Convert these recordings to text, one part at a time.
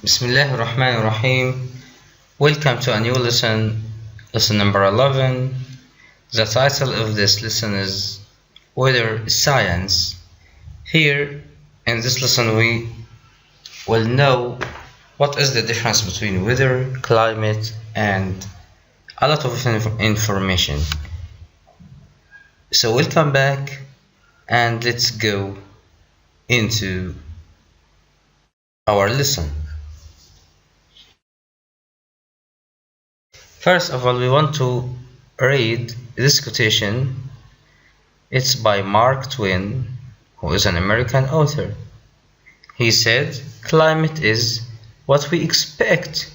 Bismillahir Rahmanir Rahim. Welcome to a new lesson, lesson number 11. The title of this lesson is Weather Science. Here in this lesson we will know what is the difference between weather, climate, and a lot of information. So welcome back and let's go into our lesson. First of all, we want to read this quotation. It's by Mark Twain, who is an American author. He said, "Climate is what we expect,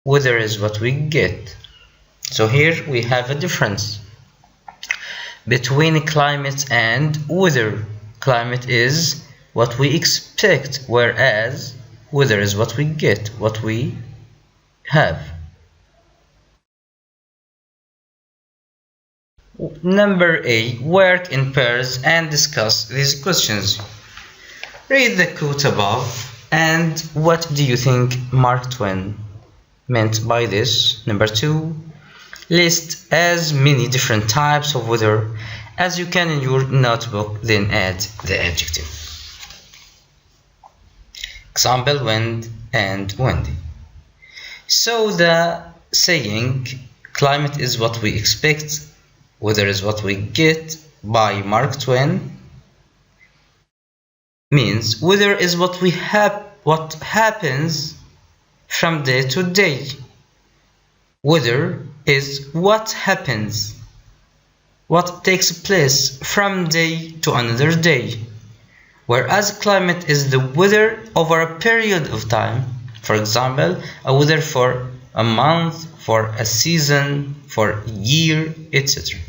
weather is what we get." So here we have a difference between climate and weather. Climate is what we expect, whereas weather is what we get, what we have. Number A. Work in pairs and discuss these questions. Read the quote above and what do you think Mark Twain meant by this? Number 2. List as many different types of weather as you can in your notebook, then add the adjective. Example, wind and windy. So the saying, climate is what we expect, weather is what we get, by Mark Twain means weather is what happens from day to day. Weather is what happens, what takes place from day to another day, whereas climate is the weather over a period of time. For example, a weather for a month, for a season, for a year, etc.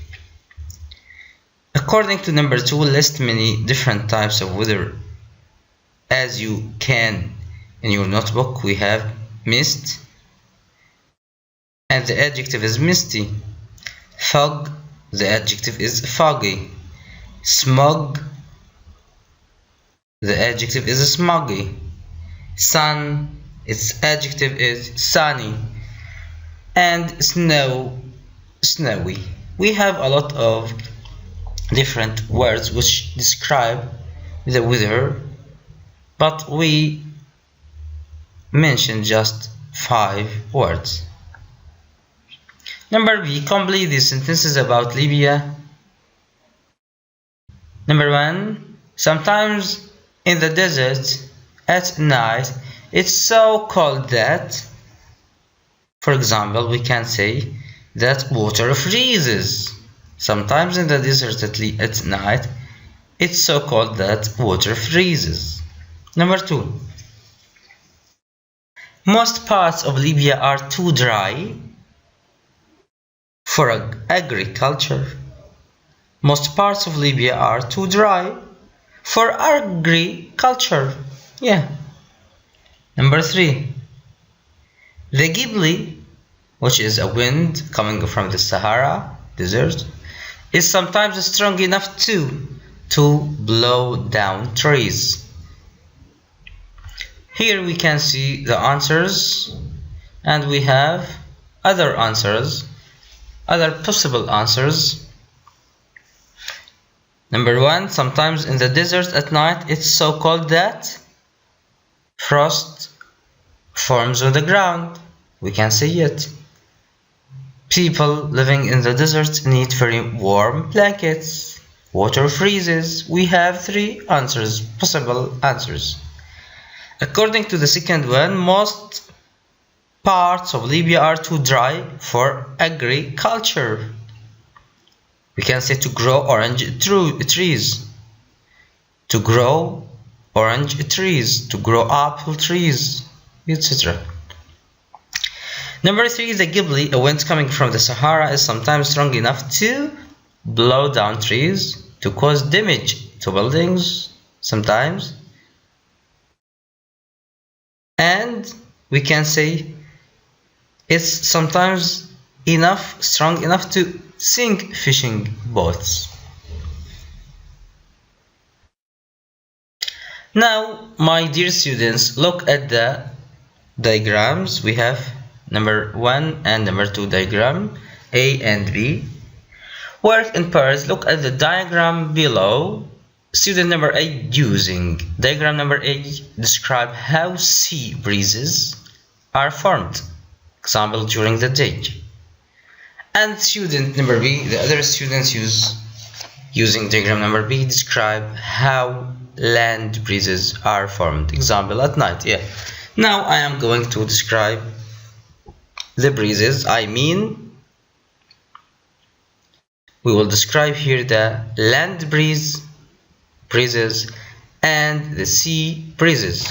According to number 2, list many different types of weather as you can in your notebook. We have mist, and the adjective is misty. Fog, the adjective is foggy. Smog, the adjective is smoggy. Sun, its adjective is sunny. And snow, snowy. We have a lot of different words which describe the weather, but we mentioned just 5 words. Number B. Complete these sentences about Libya. Number 1. Sometimes in the desert at night it's so cold that, for example, we can say that water freezes. Sometimes in the desert at night it's so cold that water freezes. Number 2. Most parts of Libya are too dry for agriculture. Most parts of Libya are too dry for agriculture. Yeah. Number 3. The Ghibli, which is a wind coming from the Sahara desert, is sometimes strong enough to blow down trees. Here we can see the answers, and we have other answers, other possible answers. Number 1, sometimes in the desert at night it's so cold that frost forms on the ground. We can see it. People living in the desert need very warm blankets. Water freezes. We have 3 answers, possible answers. According to the second one, most parts of Libya are too dry for agriculture. We can say to grow orange trees, to grow orange trees, to grow apple trees, etc. Number 3, the Ghibli, a wind coming from the Sahara, is sometimes strong enough to blow down trees, to cause damage to buildings sometimes. And we can say it's sometimes strong enough to sink fishing boats. Now, my dear students, look at the diagrams. We have number 1 and number 2 diagram, A and B. Work in pairs. Look at the diagram below. Student number A using diagram number A, describe how sea breezes are formed. Example, during the day. And student number B, the other students using diagram number B, describe how land breezes are formed. Example, at night. Yeah. Now I am going to describe the breezes. We will describe here the land breezes and the sea breezes.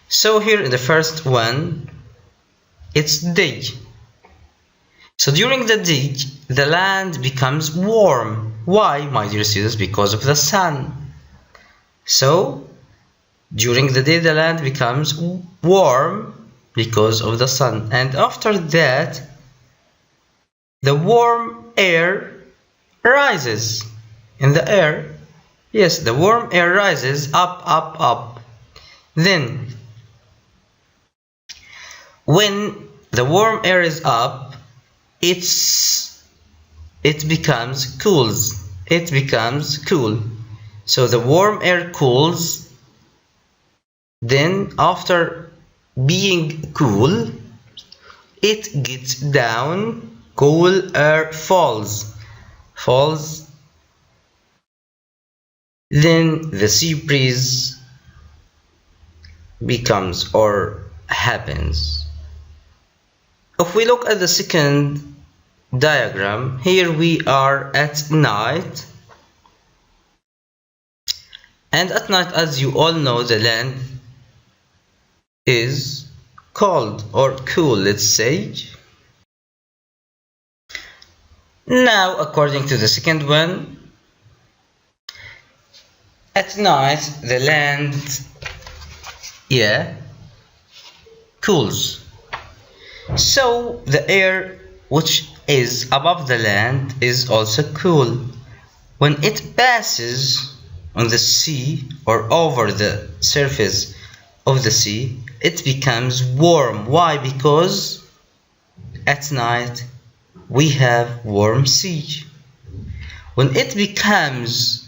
So here in the first one, it's day. So during the day, the land becomes warm. Why, my dear students? Because of the sun. So during the day, the land becomes warm because of the sun. And after that, the warm air rises in the air. Yes, the warm air rises up. Then, when the warm air is up, it becomes cool. So the warm air cools. Then, after being cool, it gets down. Cool air falls. Then the sea breeze becomes or happens. If we look at the second diagram, here we are at night. And at night, as you all know, the land is cold or cool, let's say. Now, according to the second one, at night the land, cools. So the air which is above the land is also cool. When it passes on the sea or over the surface of the sea, it becomes warm. Why? Because at night we have warm sea. When it becomes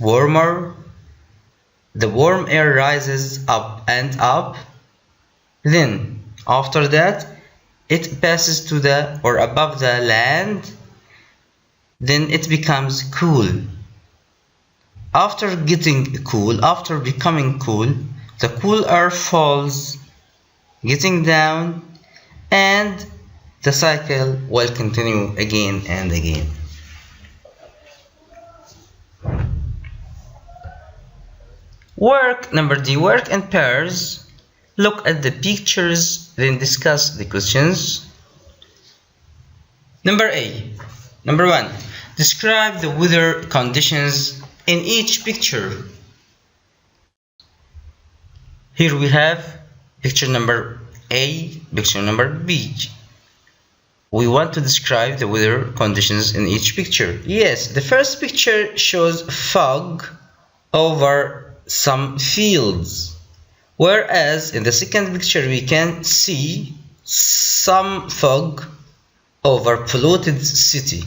warmer, the warm air rises up and up. Then after that, it passes to the or above the land. Then it becomes cool. After becoming cool, the cool air falls, getting down, and the cycle will continue again and again. Work number D, work in pairs. Look at the pictures, then discuss the questions. Number 1, describe the weather conditions in each picture. Here we have picture number A, picture number B. We want to describe the weather conditions in each picture. Yes, the first picture shows fog over some fields, whereas in the second picture we can see some fog over polluted city.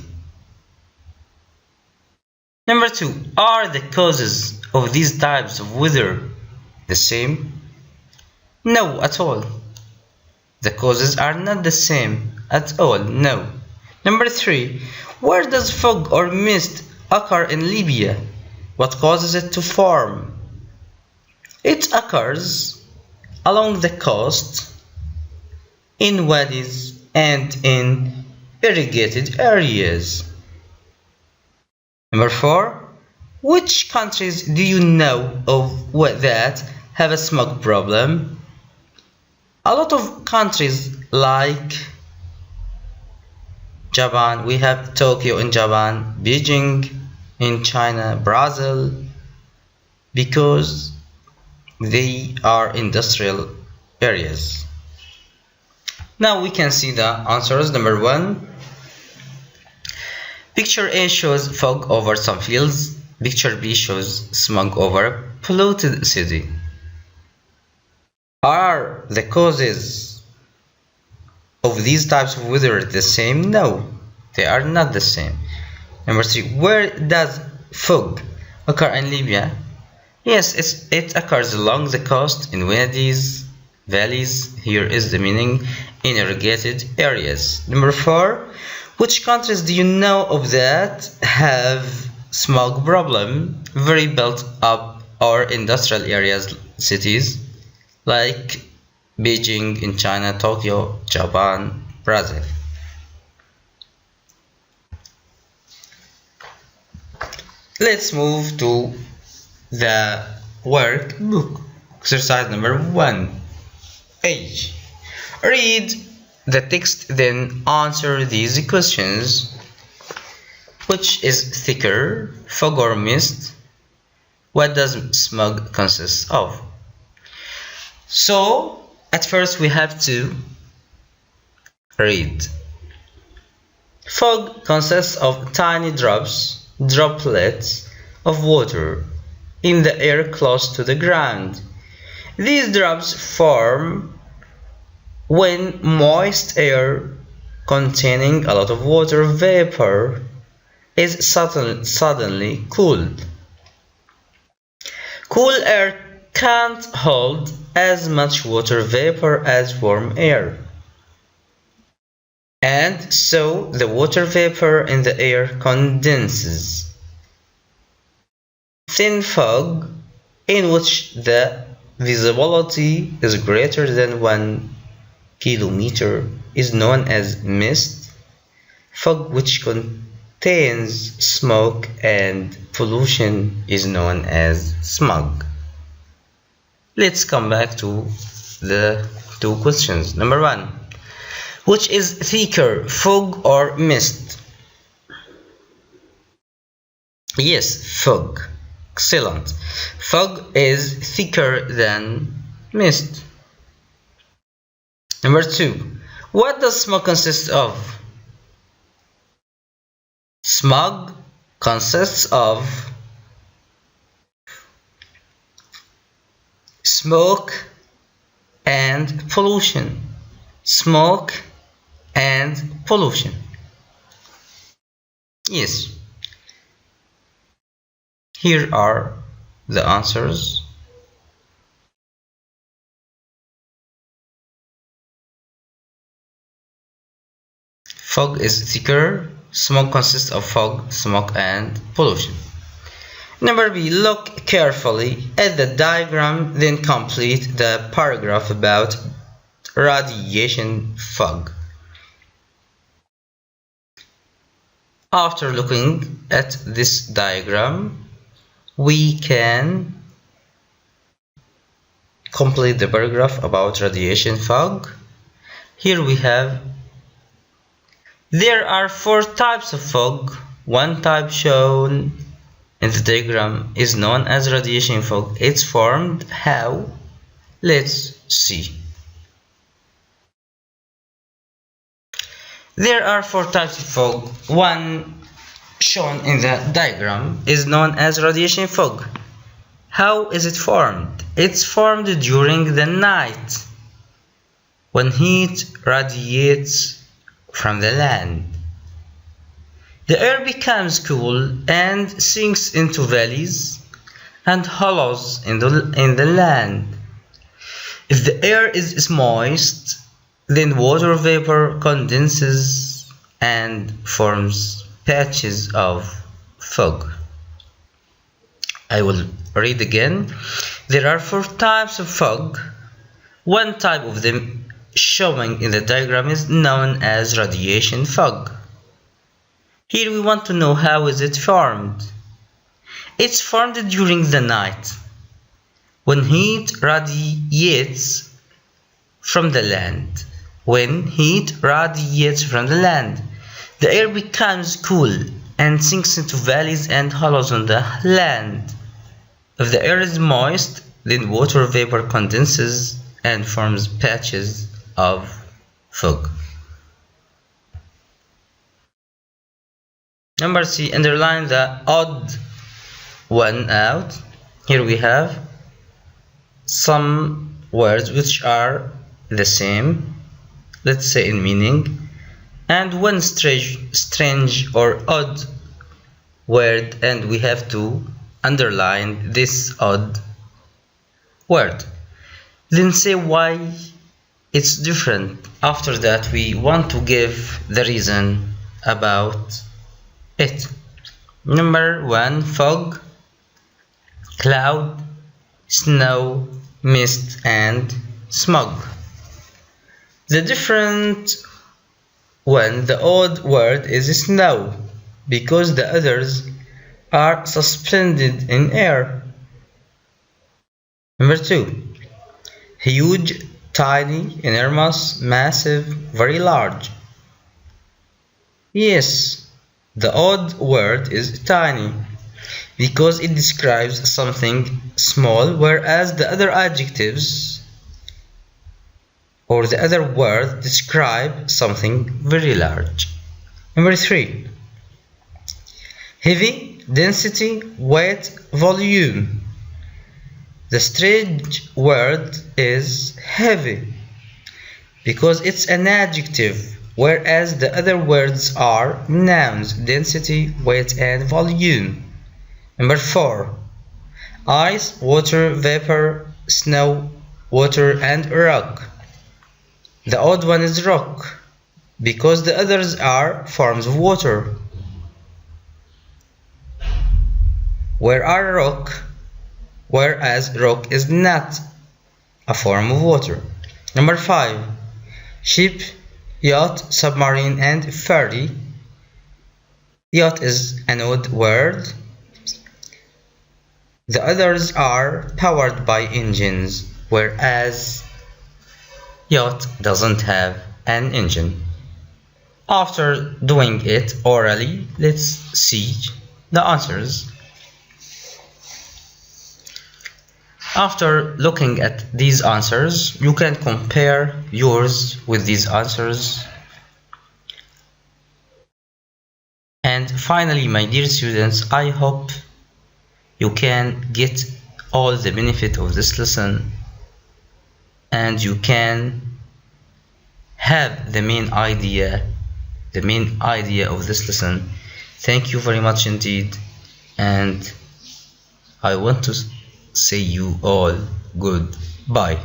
Number 2, are the causes of these types of weather the same? No, at all. The causes are not the same at all, no. Number 3, where does fog or mist occur in Libya? What causes it to form? It occurs along the coast, in wadis, and in irrigated areas. Number 4, which countries do you know of that have a smog problem? A lot of countries like Japan, we have Tokyo in Japan, Beijing in China, Brazil, because they are industrial areas. Now we can see the answers. Number 1, picture A shows fog over some fields. Picture B shows smog over a polluted city. Are the causes of these types of weather the same? No, they are not the same. Number 3. Where does fog occur in Libya? Yes, it occurs along the coast in wadies, valleys. Here is the meaning: in irrigated areas. Number 4. Which countries do you know of that have smog problem? Very built up or industrial areas, cities like Beijing in China, Tokyo, Japan, Brazil. Let's move to the workbook. Exercise number 1A. Read the text, then answer these questions. Which is thicker, fog or mist? What does smog consist of? So, at first we have to read. Fog consists of tiny droplets of water in the air close to the ground. These drops form when moist air containing a lot of water vapor is suddenly cooled. Cool air can't hold as much water vapor as warm air, and so the water vapor in the air condenses. Thin fog, in which the visibility is greater than 1 kilometer, is known as mist. Fog which contains smoke and pollution is known as smog. Let's come back to the two questions. Number 1. Which is thicker, fog or mist? Yes, fog. Excellent. Fog is thicker than mist. Number 2. What does smog consist of? Smog consists of smoke and pollution. Smoke and pollution. Yes. Here are the answers. Fog is thicker. Smoke consists of fog, smoke, and pollution. Number B. Look carefully at the diagram, then complete the paragraph about radiation fog. After looking at this diagram, we can complete the paragraph about radiation fog. Here we have: there are 4 types of fog. One type shown in the diagram is known as radiation fog. It's formed how? Let's see. There are 4 types of fog. One shown in the diagram is known as radiation fog. How is it formed? It's formed during the night when heat radiates from the land. The air becomes cool and sinks into valleys and hollows in the land. If the air is moist, then water vapor condenses and forms patches of fog. I will read again. There are 4 types of fog. One type of them showing in the diagram is known as radiation fog. Here we want to know how is it formed. It's formed during the night when heat radiates from the land. When heat radiates from the land, the air becomes cool and sinks into valleys and hollows on the land. If the air is moist, then water vapor condenses and forms patches of fog. Number C. Underline the odd one out. Here we have some words which are the same, let's say in meaning, and one strange or odd word, and we have to underline this odd word. Then say why it's different. After that, we want to give the reason about it. Number 1, fog, cloud, snow, mist, and smog. The different one, the odd word, is snow, because the others are suspended in air. Number 2, huge, tiny, enormous, massive, very large. Yes, the odd word is tiny, because it describes something small, whereas the other adjectives or the other word describe something very large. Number 3, heavy, density, weight, volume. The strange word is heavy because it's an adjective, whereas the other words are nouns: density, weight, and volume. Number 4, ice, water, vapor, snow, water, and rock. The odd one is rock because the others are forms of water. Whereas rock is not a form of water. Number 5, ship, yacht, submarine, and ferry. Yacht is an odd word. The others are powered by engines, whereas yacht doesn't have an engine. After doing it orally, let's see the answers. After looking at these answers, you can compare yours with these answers. And finally, my dear students, I hope you can get all the benefit of this lesson and you can have the main idea of this lesson. Thank you very much indeed, and I want to say you all goodbye.